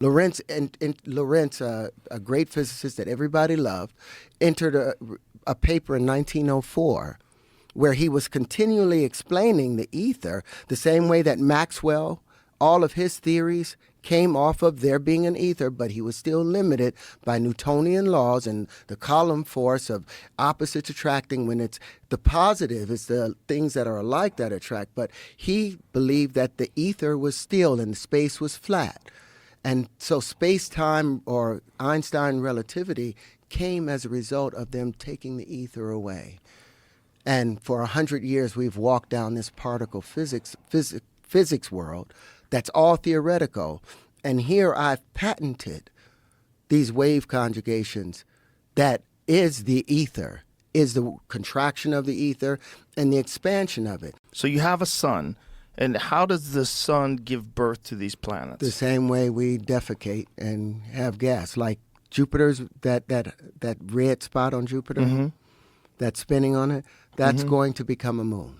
Lorentz, a great physicist that everybody loved, entered a paper in 1904 where he was continually explaining the ether the same way that Maxwell, all of his theories came off of there being an ether, but he was still limited by Newtonian laws and the Coulomb force of opposites attracting. When it's the positive, it's the things that are alike that attract. But he believed that the ether was still and space was flat. And so space-time, or Einstein relativity, came as a result of them taking the ether away. And for 100 years, we've walked down this particle physics world that's all theoretical. And here I've patented these wave conjugations that is the ether, is the contraction of the ether and the expansion of it. So you have a sun. And how does the sun give birth to these planets? The same way we defecate and have gas. Like Jupiter's, that red spot on Jupiter, that's spinning on it, that's going to become a moon.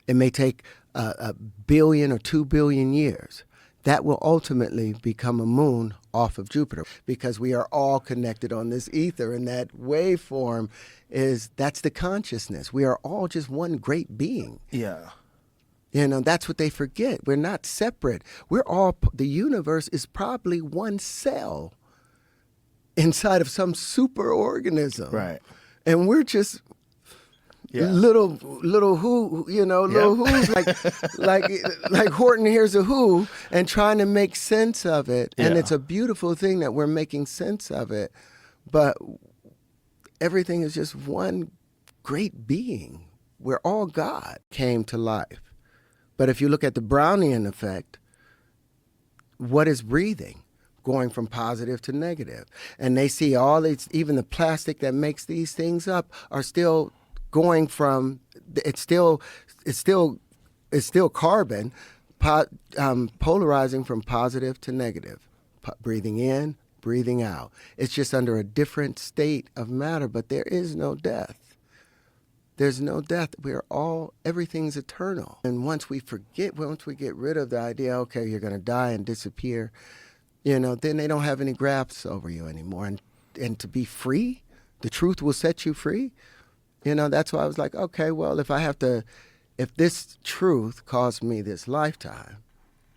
It may take a billion or 2 billion years. That will ultimately become a moon off of Jupiter, because we are all connected on this ether, and that waveform that's the consciousness. We are all just one great being. Yeah. You know, that's what they forget. We're not separate. The universe is probably one cell inside of some super organism. Right. And we're just little who, little who's like Horton hears a who and trying to make sense of it. Yeah. And it's a beautiful thing that we're making sense of it. But everything is just one great being. We're all God came to life. But if you look at the Brownian effect, what is breathing? Going from positive to negative. And they see all these, even the plastic that makes these things up are still going from, it's still carbon, polarizing from positive to negative. Breathing in, breathing out. It's just under a different state of matter, but there is no death. There's no death. Everything's eternal. And once we get rid of the idea, okay, you're going to die and disappear, then they don't have any grasp over you anymore. And to be free, the truth will set you free. That's why I was like, okay, well, if this truth caused me this lifetime,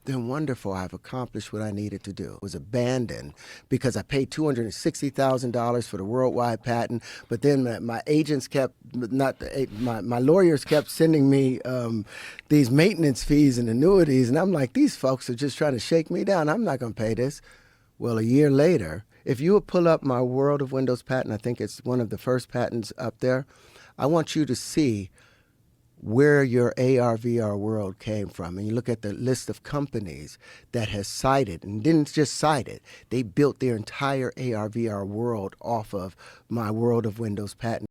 then wonderful, I've accomplished what I needed to do. It was abandoned because I paid $260,000 for the worldwide patent, but then my agents my lawyers kept sending me these maintenance fees and annuities, and I'm like, these folks are just trying to shake me down. I'm not going to pay this. Well, a year later, if you would pull up my World of Windows patent, I think it's one of the first patents up there, I want you to see where your AR/VR world came from. And you look at the list of companies that has cited, and didn't just cite it, they built their entire AR/VR world off of my World of Windows patent.